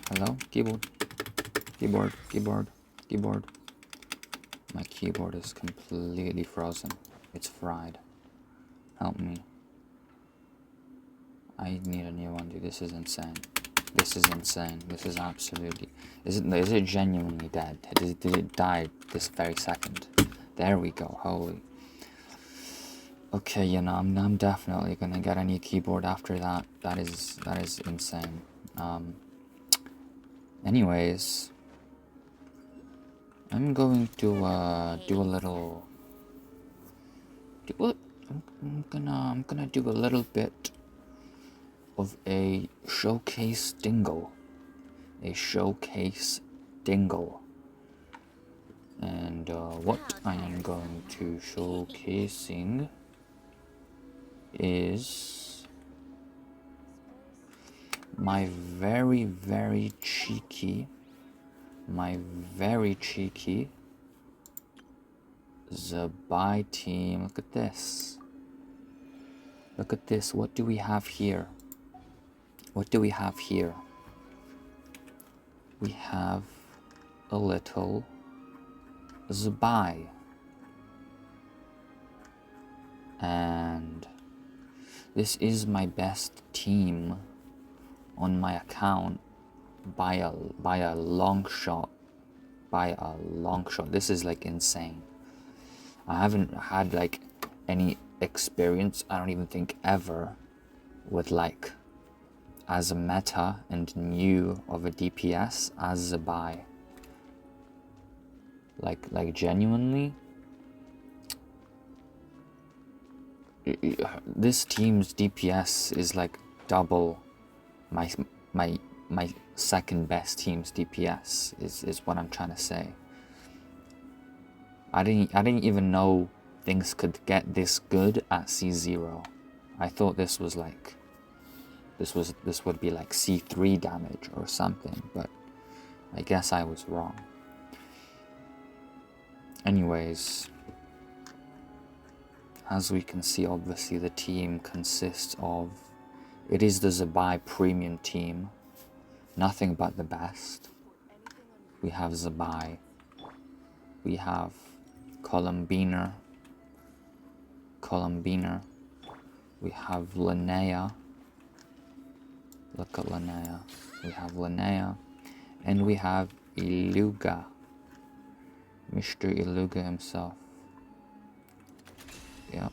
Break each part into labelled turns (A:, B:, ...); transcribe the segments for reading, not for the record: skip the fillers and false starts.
A: Hello? Keyboard. Keyboard. Keyboard. Keyboard. My keyboard is completely frozen. It's fried. Help me. I need a new one, dude. This is insane. This is insane. This is absolutely... Is it genuinely dead? Did it die this very second? There we go. Holy... Okay, you know, I'm definitely gonna get a new keyboard after that. That is insane. Anyways, I'm going to do a little. I'm gonna do a little bit of a showcase dingle. A showcase dingle. And what I am going to showcasing is my very cheeky Zibai team. Look at this. Look at this. What do we have here? What do we have here? We have a little Zibai. And this is my best team on my account by a long shot. By a long shot. This is like insane. I haven't had like any experience, I don't even think ever, with like as a meta and new of a DPS as Zibai. Like genuinely, this team's DPS is like double my second best team's DPS is what I'm trying to say. I didn't even know things could get this good at C0. I thought this was like this would be like C3 damage or something, but I guess I was wrong. Anyways, as we can see, obviously the team consists of, it is the Zibai premium team, nothing but the best. We have Zibai, we have Columbiner, we have Linnea, look at Linnea, we have Linnea, and we have Iluga, Mr. Iluga himself. Yeah.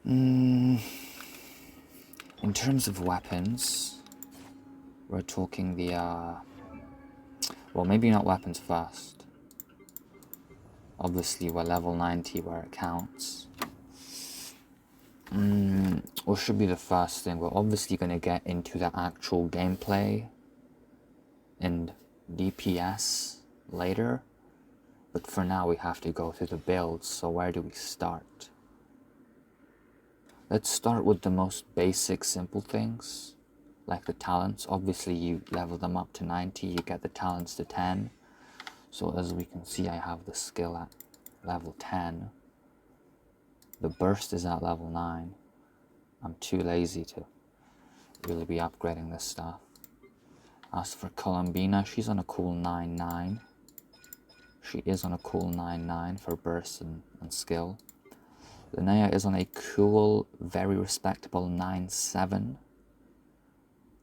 A: In terms of weapons, we're talking the, well, maybe not weapons first. Obviously, we're level 90 where it counts. What should be the first thing? We're obviously going to get into the actual gameplay and DPS later. But for now, we have to go through the builds. So where do we start? Let's start with the most basic, simple things. Like the talents. Obviously, you level them up to 90. You get the talents to 10. So as we can see, I have the skill at level 10. The burst is at level 9. I'm too lazy to really be upgrading this stuff. As for Columbina, she's on a cool 9-9. She is on a cool 9-9 for burst and skill. Linnea is on a cool, very respectable 9-7.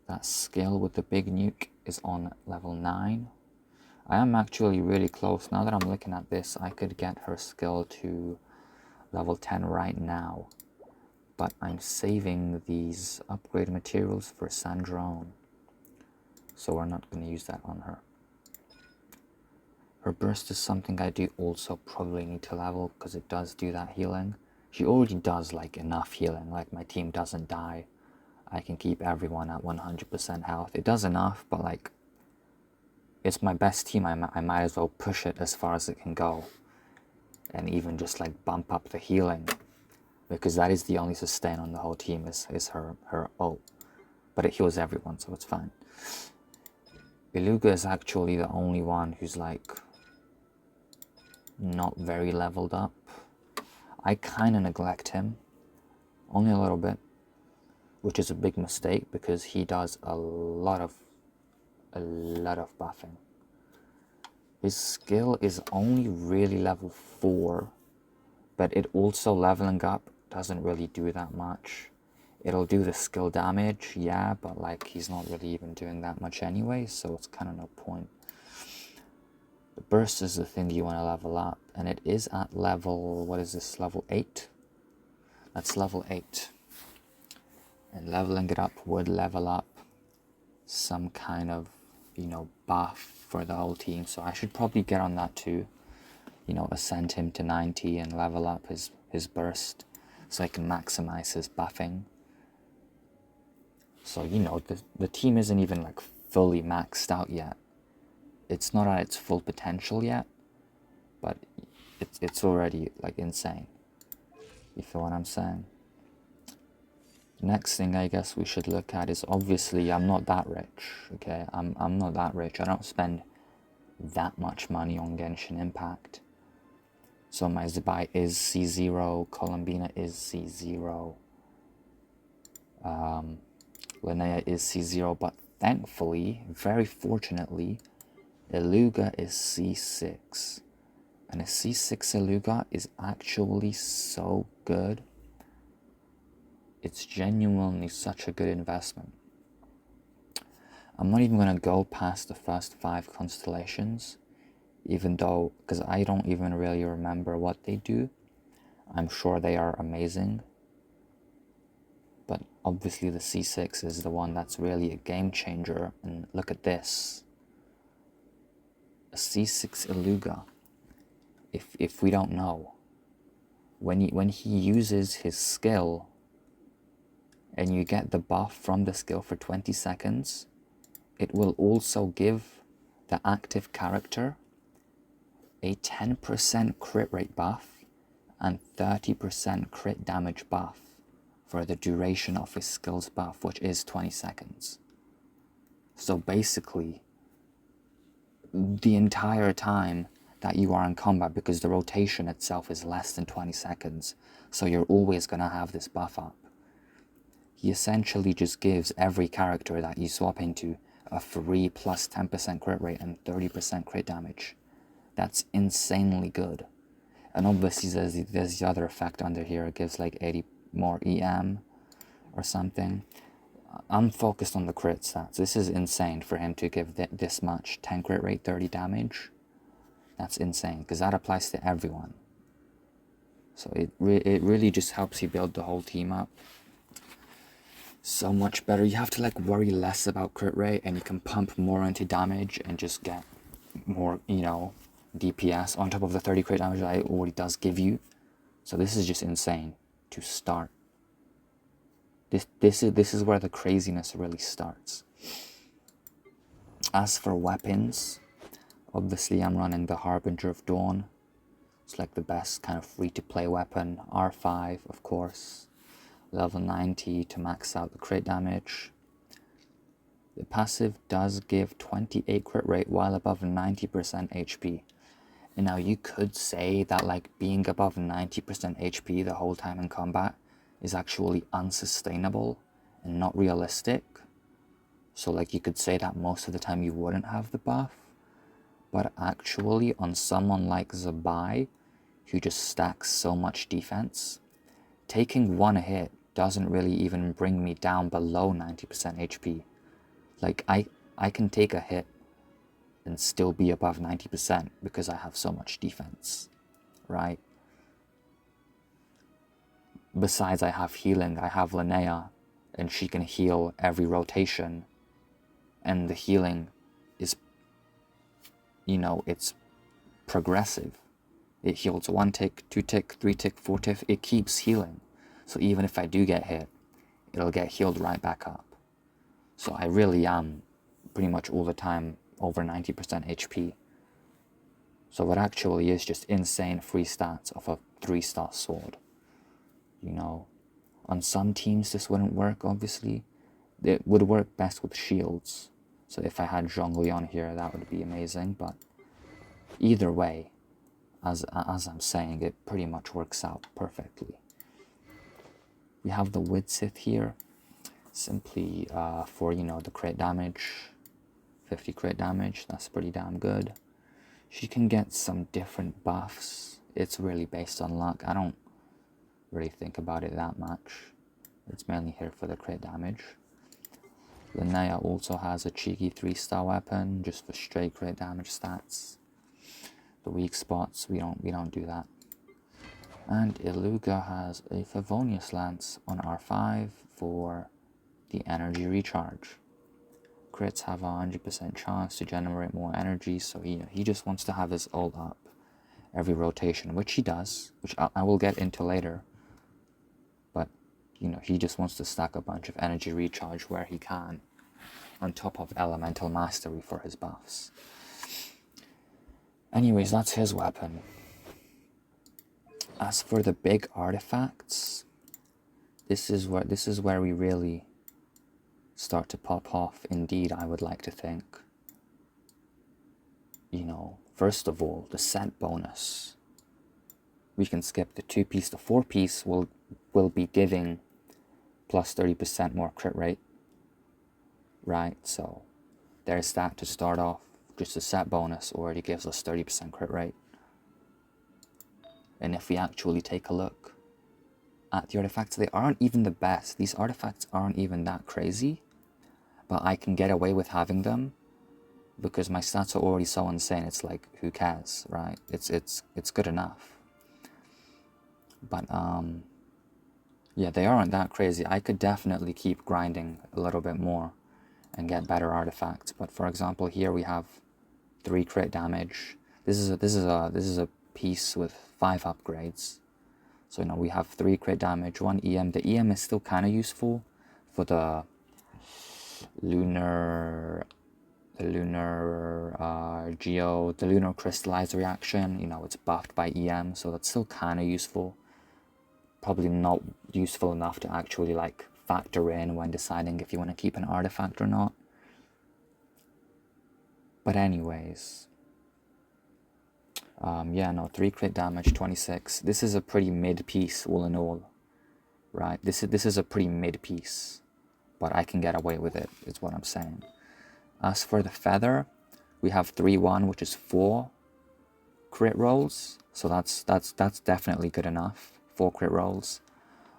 A: That skill with the big nuke is on level 9. I am actually really close. Now that I'm looking at this, I could get her skill to level 10 right now. But I'm saving these upgrade materials for Sandrone. So we're not going to use that on her. Her burst is something I do also probably need to level because it does do that healing. She already does like enough healing, like my team doesn't die. I can keep everyone at 100% health. It does enough, but like, it's my best team. I might as well push it as far as it can go. And even just like bump up the healing. Because that is the only sustain on the whole team is her ult. But it heals everyone, so it's fine. Iluga is actually the only one who's like not very leveled up. I kind of neglect him. Only a little bit. which is a big mistake because he does a lot of buffing. His skill is only really level 4, but it also leveling up doesn't really do that much. It'll do the skill damage, yeah, but like he's not really even doing that much anyway, so it's kind of no point. The burst is the thing you want to level up, and it is at level, what is this, level 8? That's level 8. And leveling it up would level up some kind of, you know, buff for the whole team, so I should probably get on that too. You know, ascend him to 90 and level up his burst so I can maximize his buffing. So, you know, the team isn't even like fully maxed out yet. It's not at its full potential yet, but it's already like insane. You feel what I'm saying? Next thing I guess we should look at is, obviously I'm not that rich, okay? I'm not that rich. I don't spend that much money on Genshin Impact. So my Zibai is C0, Columbina is C0, Linnea is C0, but thankfully, very fortunately, Eluga is C6. And a C6 Eluga is actually so good. It's genuinely such a good investment. I'm not even going to go past the first 5 constellations, even though, because I don't even really remember what they do. I'm sure they are amazing. But obviously the C6 is the one that's really a game changer. And look at this. A C6 Eluga. If we don't know, when he uses his skill and you get the buff from the skill for 20 seconds, it will also give the active character a 10% crit rate buff and 30% crit damage buff for the duration of his skills buff, which is 20 seconds. So basically, the entire time that you are in combat, because the rotation itself is less than 20 seconds, so you're always going to have this buff up. He essentially just gives every character that you swap into a free plus 10% crit rate and 30% crit damage. That's insanely good. And obviously there's the other effect under here. It gives like 80 more EM or something. I'm focused on the crit stats. This is insane for him to give this much. 10 crit rate, 30 damage. That's insane, because that applies to everyone. So it really just helps you build the whole team up so much better. You have to like worry less about crit rate, and you can pump more into damage and just get more, you know, DPS on top of the 30 crit damage that it already does give you. So this is just insane to start. This is where the craziness really starts. As for weapons, obviously I'm running the Harbinger of Dawn. It's like the best kind of free-to-play weapon. R5, of course. Level 90 to max out the crit damage. The passive does give 28 crit rate while above 90% HP. And now you could say that like being above 90% HP the whole time in combat is actually unsustainable and not realistic. So like you could say that most of the time you wouldn't have the buff. But actually on someone like Zibai, who just stacks so much defense, taking one hit doesn't really even bring me down below 90% HP. Like I can take a hit and still be above 90% because I have so much defense, right? Besides, I have healing. I have Linnea, and she can heal every rotation, and the healing is, you know, it's progressive. It heals 1 tick, 2 tick, 3 tick, 4 tick. It keeps healing. So even if I do get hit, it'll get healed right back up. So I really am pretty much all the time over 90% HP. So it actually is just insane free stats of a 3-star sword. You know, on some teams this wouldn't work, obviously. It would work best with shields. So if I had Zhongli on here, that would be amazing. But either way, as I'm saying, it pretty much works out perfectly. We have the Widsith here. simply for, you know, the crit damage. 50 crit damage, that's pretty damn good. She can get some different buffs. It's really based on luck. I don't really think about it that much. It's mainly here for the crit damage. Linnea also has a cheeky 3-star weapon just for straight crit damage stats. The weak spots, we don't do that. And Iluga has a Favonius Lance on R5 for the energy recharge. Crits have a 100% chance to generate more energy, so he just wants to have his ult up every rotation, which he does, which I will get into later. But, you know, he just wants to stack a bunch of energy recharge where he can, on top of elemental mastery for his buffs. Anyways, that's his weapon. As for the big artifacts, this is where we really start to pop off. Indeed, I would like to think. You know, first of all, the set bonus. We can skip the 2-piece. The 4-piece will be giving plus 30% more crit rate. Right, so there's that to start off. Just a set bonus already gives us 30% crit rate. And if we actually take a look at the artifacts, they aren't even the best. These artifacts aren't even that crazy, but I can get away with having them because my stats are already so insane. It's like, who cares, right? It's good enough. But yeah, they aren't that crazy. I could definitely keep grinding a little bit more and get better artifacts. But for example, here we have 3 crit damage. This is a piece with 5 upgrades. So, you know, we have 3 crit damage, 1 EM. The EM is still kind of useful for the lunar geo, the lunar crystallized reaction. You know, it's buffed by EM, so that's still kind of useful. Probably not useful enough to actually like factor in when deciding if you want to keep an artifact or not. But anyways, yeah, no, 3 crit damage, 26. This is a pretty mid piece, all in all, right? This is a pretty mid piece, but I can get away with it, is what I'm saying. As for the feather, we have 3-1, which is 4 crit rolls, so that's definitely good enough. 4 crit rolls.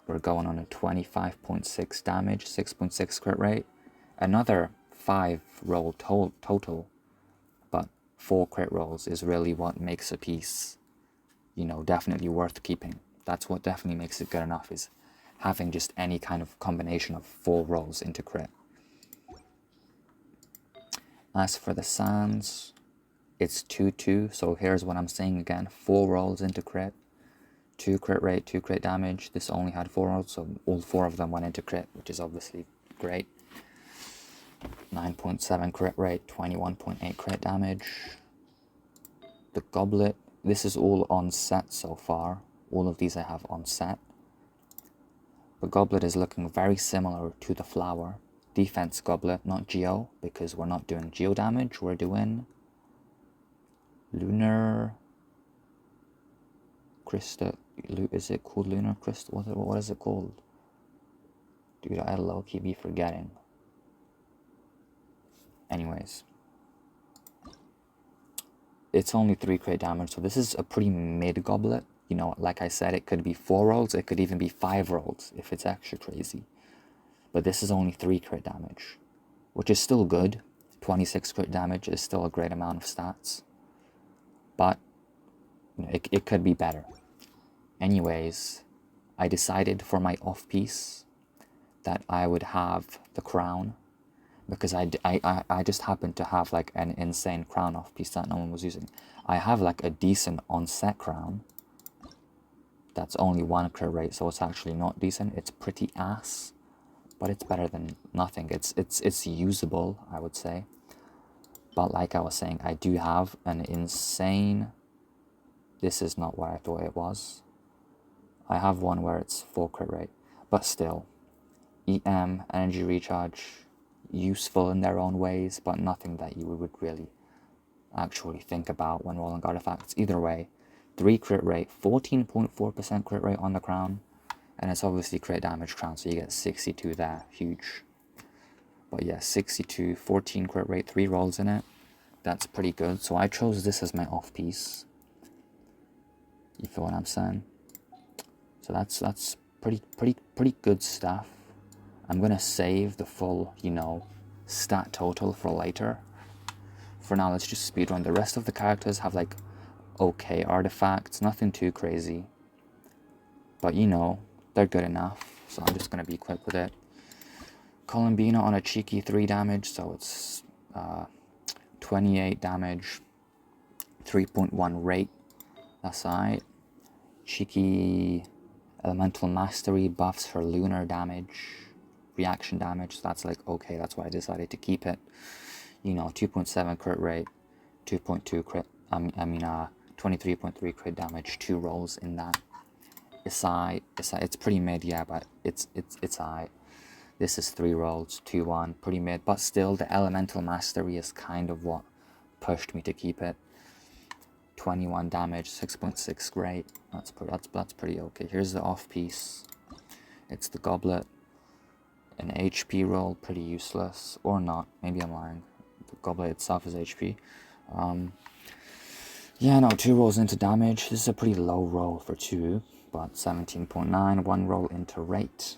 A: We're going on a 25.6 damage, 6.6 crit rate. Another 5 roll total, but 4 crit rolls is really what makes a piece, you know, definitely worth keeping. That's what definitely makes it good enough, is having just any kind of combination of 4 rolls into crit. As for the sands, it's 2-2, so here's what I'm saying again. 4 rolls into crit, 2 crit rate, 2 crit damage. This only had 4 rolls, so all 4 of them went into crit, which is obviously great. 9.7 crit rate, 21.8 crit damage. The goblet, this is all on set so far. All of these I have on set. The goblet is looking very similar to the flower. Defense goblet, not geo, because we're not doing geo damage. We're doing lunar crystal. Is it called lunar crystal? What is it called? Dude, I low-key be forgetting. Anyways, it's only 3 crit damage, so this is a pretty mid goblet. You know, like I said, it could be 4 rolls, it could even be 5 rolls if it's extra crazy. But this is only 3 crit damage, which is still good. 26 crit damage is still a great amount of stats. But you know, it could be better. Anyways, I decided for my off-piece that I would have the crown, because I just happened to have like an insane crown off-piece that no one was using. I have like a decent on-set crown that's only 1 crit rate, so it's actually not decent. It's pretty ass, but it's better than nothing. It's usable, I would say. But like I was saying, I do have an insane... This is not what I thought it was. I have one where it's 4 crit rate, but still, EM, energy recharge, useful in their own ways, but nothing that you would really actually think about when rolling artifacts. Either way, 3 crit rate, 14.4% crit rate on the crown. And it's obviously crit damage crown, so you get 62 there. Huge. But yeah, 62, 14 crit rate, 3 rolls in it. That's pretty good. So I chose this as my off piece. You feel what I'm saying? So that's pretty good stuff. I'm gonna save the full, you know, stat total for later. For now, let's just speedrun. The rest of the characters have like okay artifacts, nothing too crazy. But you know, they're good enough. So I'm just gonna be quick with it. Columbina on a cheeky 3 damage, so it's 28 damage, 3.1 rate. That's alright. Cheeky Elemental Mastery buffs her lunar damage, reaction damage. So that's like okay. That's why I decided to keep it. You know, 2.7 crit rate, 2.2 crit. 23.3 crit damage. 2 rolls in that. It's pretty mid, yeah, but it's alright. This is 3 rolls, 2-1, pretty mid, but still the Elemental Mastery is kind of what pushed me to keep it. 21 damage, 6.6 great. That's pretty okay. Here's the off piece. It's the Goblet. An HP roll, pretty useless, or not. Maybe I'm lying. The Goblet itself is HP. Yeah, no, 2 rolls into damage. This is a pretty low roll for 2, but 17.9. 1 roll into rate,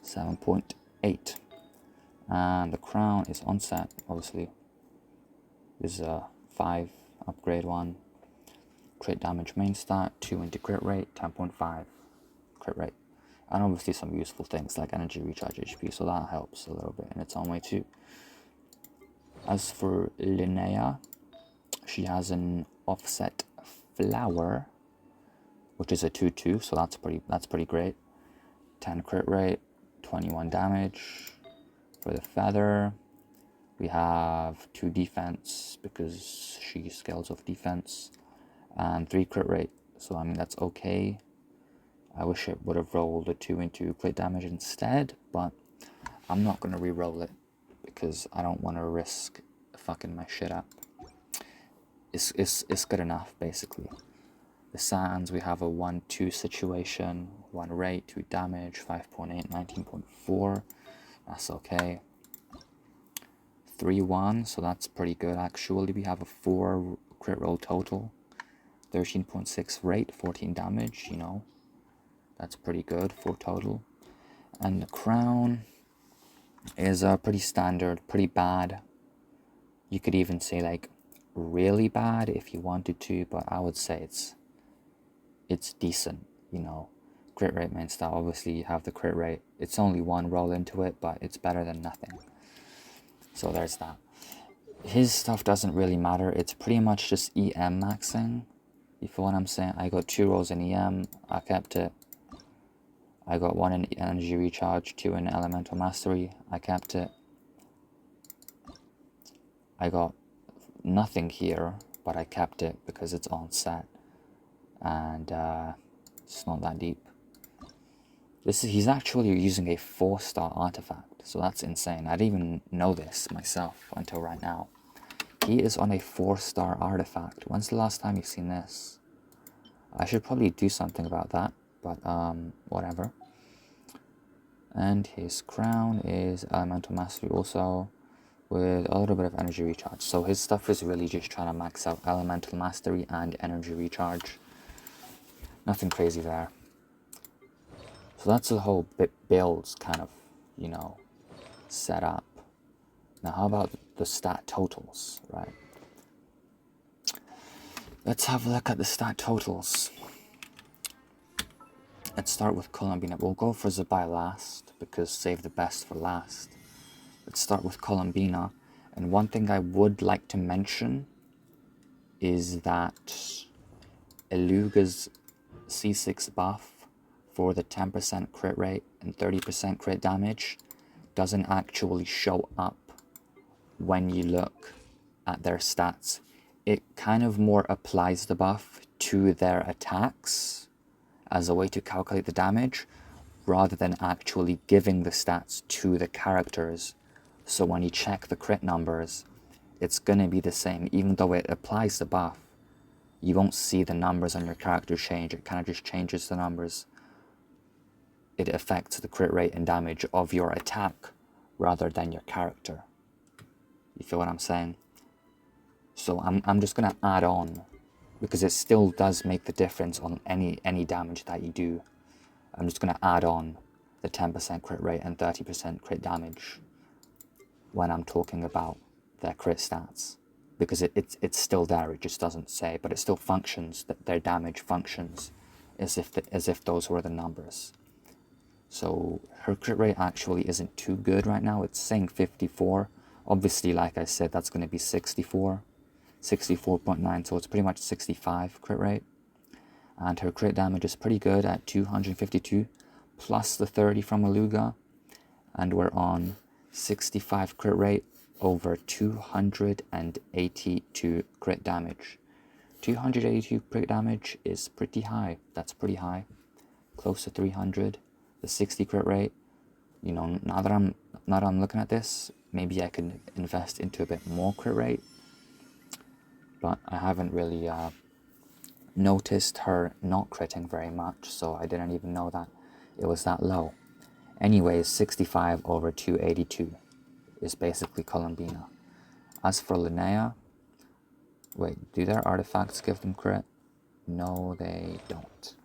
A: 7.8. And the crown is on set, obviously. This is a 5 upgrade one. Crit damage main stat, 2 into crit rate, 10.5 crit rate. And obviously some useful things like energy recharge HP, so that helps a little bit in its own way too. As for Linnea, she has an offset flower, which is a 2-2, so that's pretty great. 10 crit rate, 21 damage. For the feather, we have 2 defense because she scales off defense, and 3 crit rate. So I mean that's okay. I wish it would have rolled a 2 into crit damage instead, but I'm not gonna re-roll it because I don't want to risk fucking my shit up. It's good enough basically. The sands, we have a 1-2 situation, 1 rate, 2 damage, 5.8, 19.4. That's okay. 3-1, so that's pretty good actually. We have a 4 crit roll total, 13.6 rate, 14 damage, you know. That's pretty good, 4 total. And the crown is pretty standard, pretty bad. You could even say like really bad if you wanted to, but I would say it's decent, you know. Crit rate main stat, obviously you have the crit rate. It's only 1 roll into it, but it's better than nothing. So there's that. His stuff doesn't really matter. It's pretty much just EM maxing. You feel what I'm saying? I got 2 rolls in EM. I kept it. I got 1 in energy recharge, 2 in elemental mastery. I kept it. I got nothing here, but I kept it because it's on set. And it's not that deep. He's actually using a 4-star artifact, so that's insane. I didn't even know this myself until right now. He is on a 4-star artifact. When's the last time you've seen this? I should probably do something about that, but whatever. And his crown is elemental mastery also, with a little bit of energy recharge. So his stuff is really just trying to max out elemental mastery and energy recharge. Nothing crazy there. So that's the whole builds kind of, you know, set up. Now how about the stat totals, right? Let's have a look at the stat totals. Let's start with Columbina. We'll go for Zibai last, because save the best for last. Let's start with Columbina. And one thing I would like to mention is that Eluga's C6 buff for the 10% crit rate and 30% crit damage doesn't actually show up when you look at their stats. It kind of more applies the buff to their attacks as a way to calculate the damage rather than actually giving the stats to the characters. So when you check the crit numbers, it's gonna be the same. Even though it applies the buff, you won't see the numbers on your character change. It kind of just changes the numbers. it affects the crit rate and damage of your attack rather than your character. You feel what I'm saying? So I'm just gonna add on, because it still does make the difference on any damage that you do. I'm just gonna add on the 10% crit rate and 30% crit damage when I'm talking about their crit stats, because it's still there. It just doesn't say, but it still functions, that their damage functions as if those were the numbers. So her crit rate actually isn't too good right now. It's saying 54. Obviously, like I said, that's going to be 64.9, so it's pretty much 65 crit rate. And her crit damage is pretty good at 252 plus the 30 from Aluga, and we're on 65 crit rate over 282 crit damage. 282 crit damage is pretty high. That's pretty high, close to 300. The 60 crit rate, you know, now that I'm looking at this, maybe I could invest into a bit more crit rate, but I haven't really noticed her not critting very much, so I didn't even know that it was that low. Anyways, 65 over 282 is basically Columbina. As for Linnea, wait, do their artifacts give them crit? No, they don't.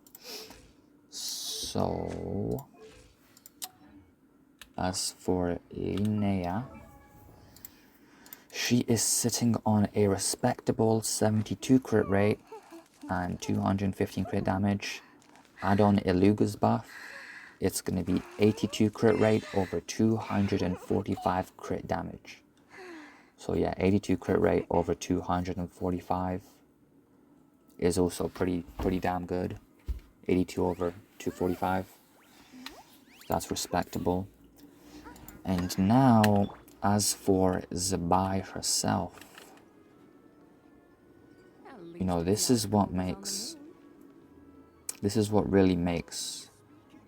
A: So, as for Linnea, she is sitting on a respectable 72 crit rate and 215 crit damage. Add on Iluga's buff, it's going to be 82 crit rate over 245 crit damage. So yeah, 82 crit rate over 245 is also pretty damn good. 82 over 245, that's respectable. And now, as for Zibai herself, you know, this is what really makes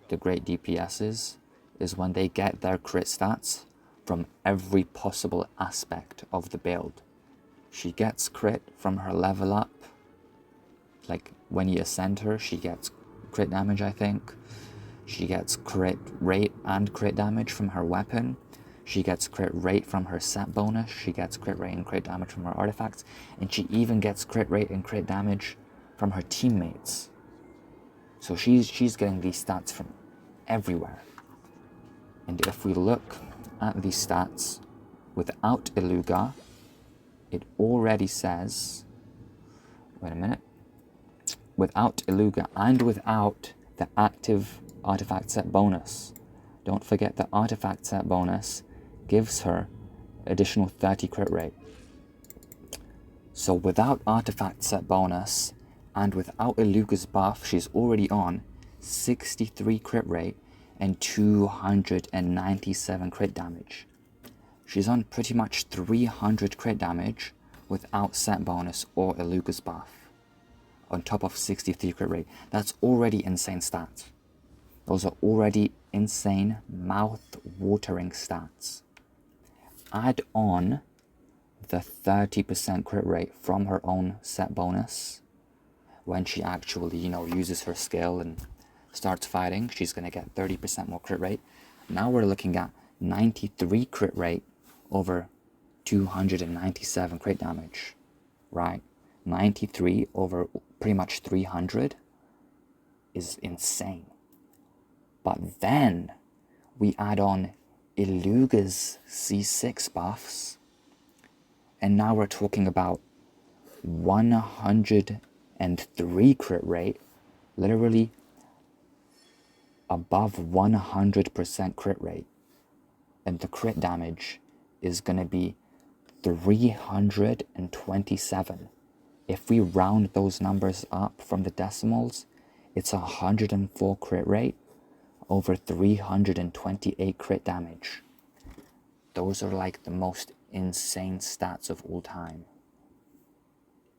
A: the great DPSs, is when they get their crit stats from every possible aspect of the build. She gets crit from her level up, like when you ascend her, she gets crit damage, I think. She gets crit rate and crit damage from her weapon. She gets crit rate from her set bonus. She gets crit rate and crit damage from her artifacts. And she even gets crit rate and crit damage from her teammates. So she's getting these stats from everywhere. And if we look at these stats without Iluga, it already says, wait a minute, without Iluga and without the active artifact set bonus. Don't forget the artifact set bonus gives her additional 30 crit rate. So without artifact set bonus and without Iluga's buff, she's already on 63 crit rate and 297 crit damage. She's on pretty much 300 crit damage without set bonus or Iluga's buff, on top of 63 crit rate. That's already insane stats. Those are already insane, mouth-watering stats. Add on the 30% crit rate from her own set bonus. When she actually, you know, uses her skill and starts fighting, she's going to get 30% more crit rate. Now we're looking at 93 crit rate over 297 crit damage, right? 93 over pretty much 300 is insane. But then we add on Iluga's C6 buffs, and now we're talking about 103 crit rate, literally above 100% crit rate. And the crit damage is going to be 327. If we round those numbers up from the decimals, it's 104 crit rate over 328 crit damage. Those are like the most insane stats of all time.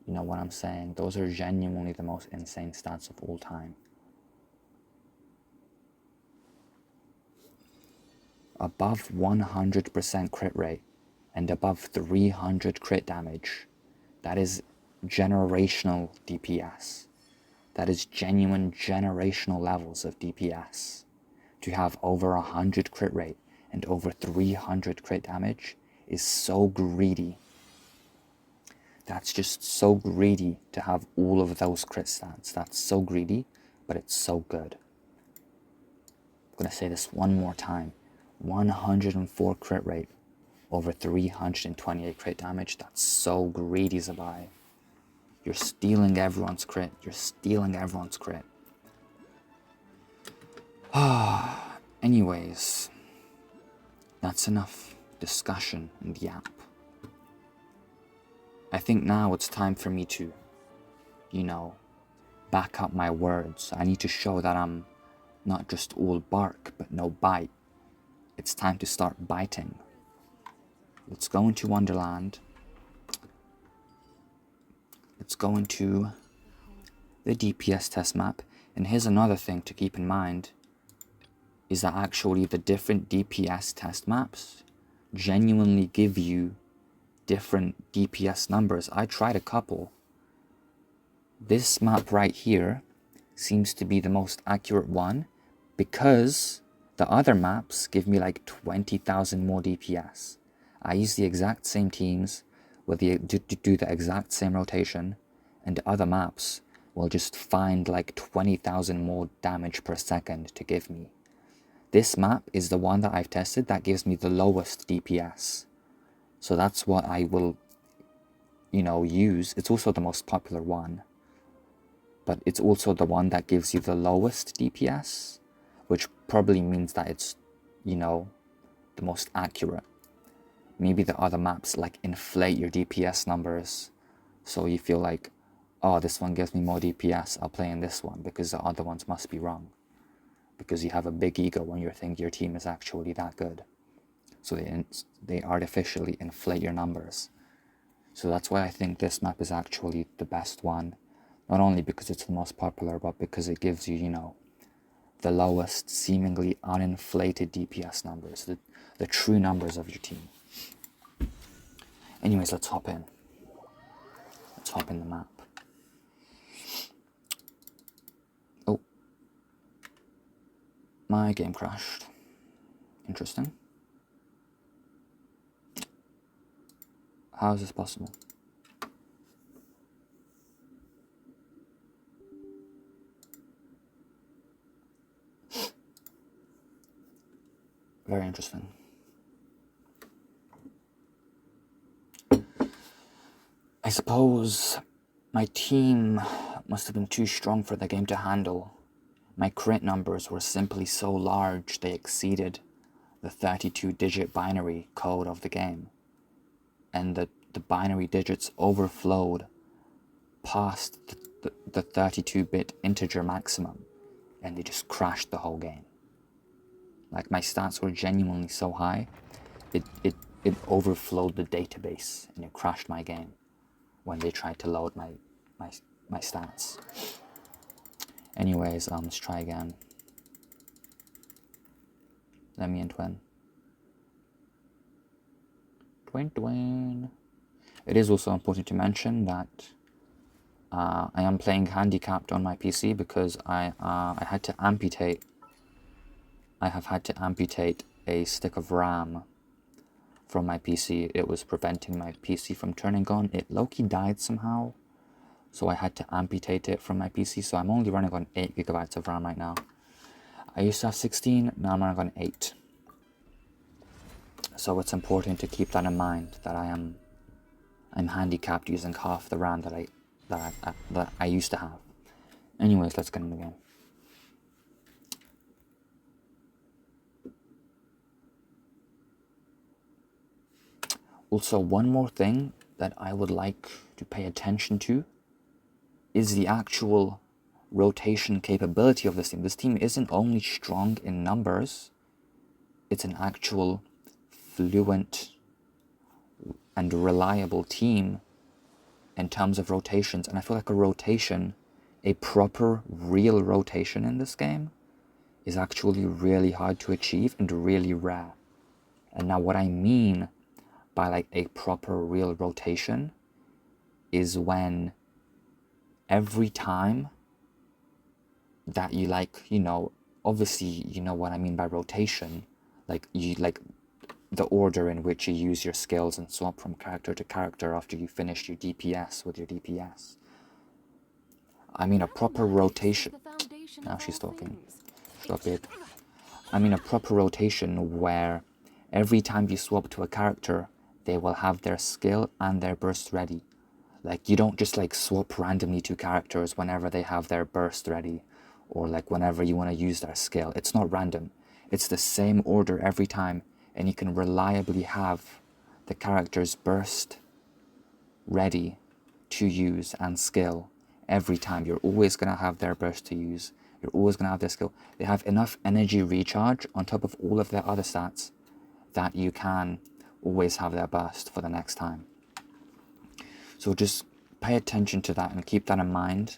A: You know what I'm saying? Those are genuinely the most insane stats of all time. Above 100% crit rate and above 300 crit damage. That is generational DPS. That is genuine generational levels of DPS. to have over 100 crit rate and over 300 crit damage is so greedy. That's just so greedy to have all of those crit stats. That's so greedy, but it's so good. I'm going to say this one more time. 104 crit rate, over 328 crit damage. That's so greedy, Zibai. You're stealing everyone's crit. You're stealing everyone's crit. Anyways, that's enough discussion and yap. I think now it's time for me to, back up my words. I need to show that I'm not just all bark, but no bite. It's time to start biting. Let's go into Wonderland. Let's go into the DPS test map. And here's another thing to keep in mind, is that actually the different DPS test maps genuinely give you different DPS numbers. I tried a couple. This map right here seems to be the most accurate one because the other maps give me like 20,000 more DPS. I use the exact same teams with to do the exact same rotation, and the other maps will just find like 20,000 more damage per second to give me. This map is the one that I've tested that gives me the lowest DPS. So that's what I will, use. It's also the most popular one. But it's also the one that gives you the lowest DPS, which probably means that it's, the most accurate. Maybe the other maps like inflate your DPS numbers, so you feel like, oh, this one gives me more DPS, I'll play in this one because the other ones must be wrong. Because you have a big ego when you think your team is actually that good. So they artificially inflate your numbers. So that's why I think this map is actually the best one. Not only because it's the most popular, but because it gives you, the lowest, seemingly uninflated DPS numbers, the true numbers of your team. Anyways, let's hop in. Let's hop in the map. Oh. My game crashed. Interesting. How is this possible? Very interesting. I suppose my team must have been too strong for the game to handle. My crit numbers were simply so large they exceeded the 32-digit binary code of the game. And the binary digits overflowed past the 32-bit integer maximum, and they just crashed the whole game. Like, my stats were genuinely so high, it overflowed the database, and it crashed my game when they tried to load my stats. Anyways, let's try again. Let me in twin. Twin. It is also important to mention that I am playing handicapped on my PC because I had to amputate. I have had to amputate a stick of RAM from my PC. It was preventing my PC from turning on. It low-key died somehow, so I had to amputate it from my PC. So I'm only running on 8 gigabytes of RAM right now. I used to have 16, now I'm running on 8. So it's important to keep that in mind, that I'm handicapped using half the RAM that I used to have. Anyways, let's get in the game. Also, one more thing that I would like to pay attention to is the actual rotation capability of this team. This team isn't only strong in numbers, it's an actual fluent and reliable team in terms of rotations. And I feel like a proper, real rotation in this game is actually really hard to achieve and really rare. And now what I mean by like a proper, real rotation is when every time that you obviously, you know what I mean by rotation. Like, the order in which you use your skills and swap from character to character after you finish your DPS with your DPS. I mean a proper rotation. Now she's talking. Shut up, babe. I mean a proper rotation where every time you swap to a character, they will have their skill and their burst ready. Like, you don't just like swap randomly to characters whenever they have their burst ready, or like whenever you want to use their skill. It's not random. It's the same order every time, and you can reliably have the character's burst ready to use and skill every time. You're always going to have their burst to use. You're always going to have their skill. They have enough energy recharge on top of all of their other stats that you can always have their burst for the next time. So just pay attention to that and keep that in mind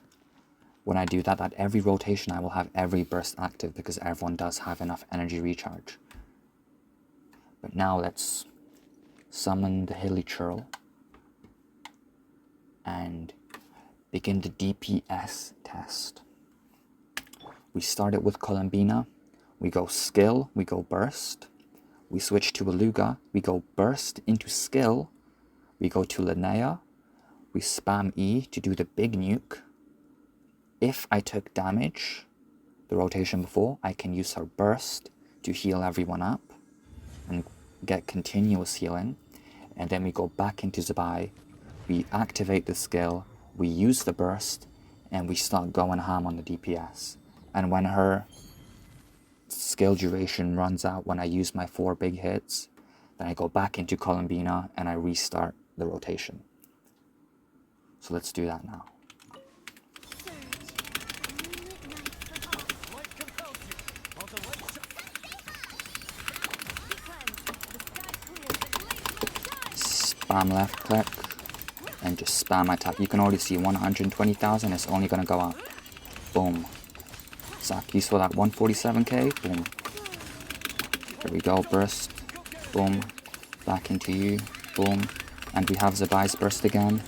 A: when I do that, that every rotation I will have every burst active because everyone does have enough energy recharge. But now let's summon the Hilly Churl and begin the DPS test. We start it with Columbina. We go skill, we go burst. We switch to Aluga, we go burst into skill. We go to Linnea. We spam E to do the big nuke. If I took damage the rotation before, I can use her burst to heal everyone up and get continuous healing. And then we go back into Zibai, we activate the skill, we use the burst, and we start going ham on the DPS. And when her skill duration runs out, when I use my 4 big hits, then I go back into Columbina and I restart the rotation. So let's do that now. Spam left click and just spam attack. You can already see 120,000, it's only gonna go up. Boom. Zach, you saw that 147k? Boom. Here we go, burst. Boom. Back into you. Boom. And we have Zibai's burst again.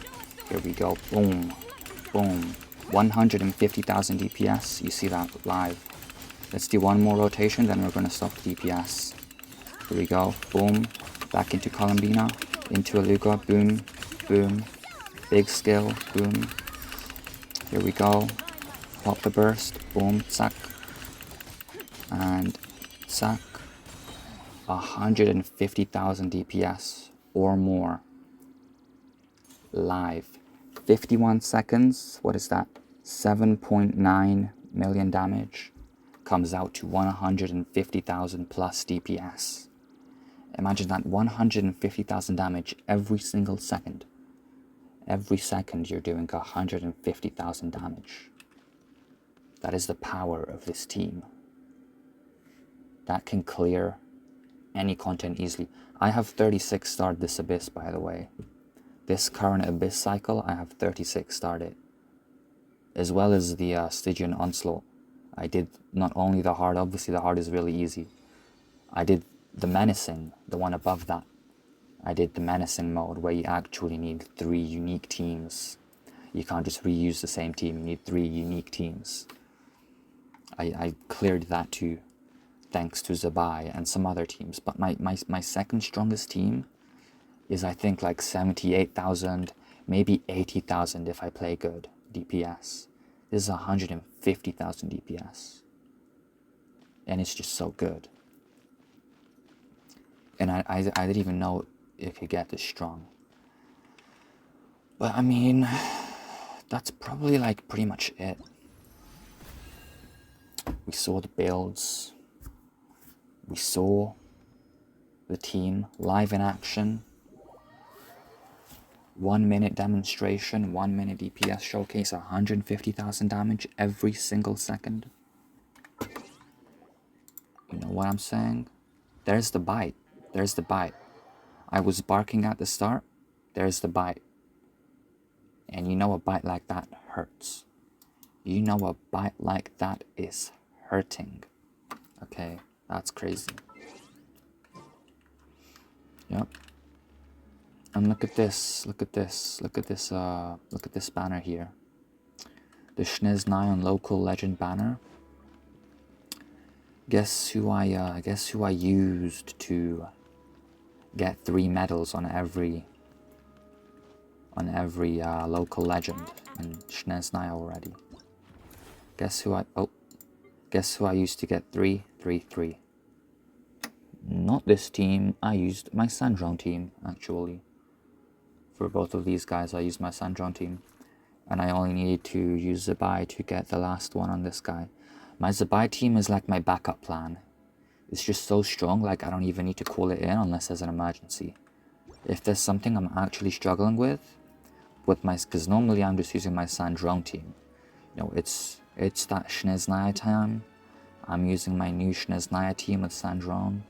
A: Here we go. Boom. Boom. 150,000 DPS. You see that live. Let's do one more rotation, then we're gonna stop the DPS. Here we go. Boom. Back into Columbina. Into Aluga. Boom. Boom. Big skill. Boom. Here we go. Pop the burst. Boom. Sack. And sack. 150,000 DPS or more. Live. 51 seconds. What is that? 7.9 million damage. Comes out to 150,000 plus DPS. Imagine that, 150,000 damage every single second. Every second you're doing 150,000 damage. That is the power of this team. That can clear any content easily. I have 36 starred this Abyss, by the way. This current Abyss cycle, I have 36 started. As well as the Stygian Onslaught. I did not only the hard, obviously the hard is really easy. I did the menacing, the one above that. I did the menacing mode where you actually need 3 unique teams. You can't just reuse the same team, you need 3 unique teams. I cleared that too, thanks to Zibai and some other teams. But my second strongest team is, I think, like 78,000, maybe 80,000 if I play good DPS. This is 150,000 DPS. And it's just so good. And I didn't even know it could get this strong. But I mean, that's probably like pretty much it. We saw the builds. We saw the team live in action. 1 minute demonstration, 1 minute DPS showcase, 150,000 damage every single second. You know what I'm saying? There's the bite. There's the bite. I was barking at the start. There's the bite. And you know a bite like that hurts. You know a bite like that is hurting. Okay, that's crazy. Yep. And look at this, look at this, look at this banner here. The Schniz 9 local legend banner. Guess who I used to get 3 medals on every local legend in Snezhnaya already. Guess who I used to get 3, 3, 3. Not this team. I used my Sandrone team, actually. For both of these guys, I used my Sandrone team. And I only needed to use Zibai to get the last one on this guy. My Zibai team is like my backup plan. It's just so strong, like I don't even need to call it in unless there's an emergency. If there's something I'm actually struggling with my, because normally I'm just using my Sandrone team. You know, it's that Snezhnaya time. I'm using my new Snezhnaya team with Sandrone.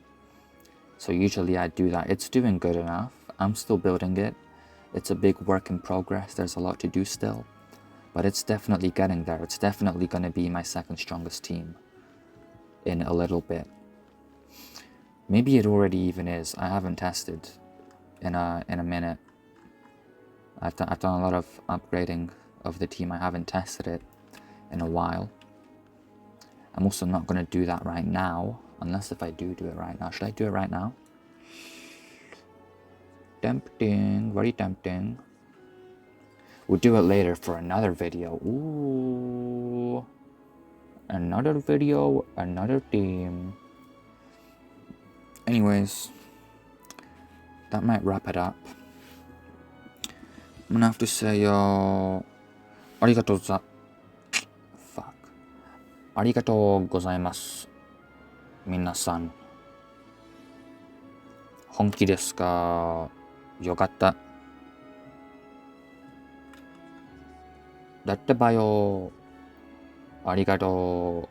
A: So usually I do that. It's doing good enough. I'm still building it. It's a big work in progress. There's a lot to do still. But it's definitely getting there. It's definitely going to be my second strongest team in a little bit. Maybe it already even is. I haven't tested in a minute. I've done a lot of upgrading of the team. I haven't tested it in a while. I'm also not going to do that right now. Unless if I do it right now. Should I do it right now? Tempting. Very tempting. We'll do it later for another video. Ooh. Another video. Another team. Anyways. That might wrap it up. I'm gonna have to say, Fuck. ありがとうございます。皆さん。本気ですか？よかった。だってばよ。ありがとう。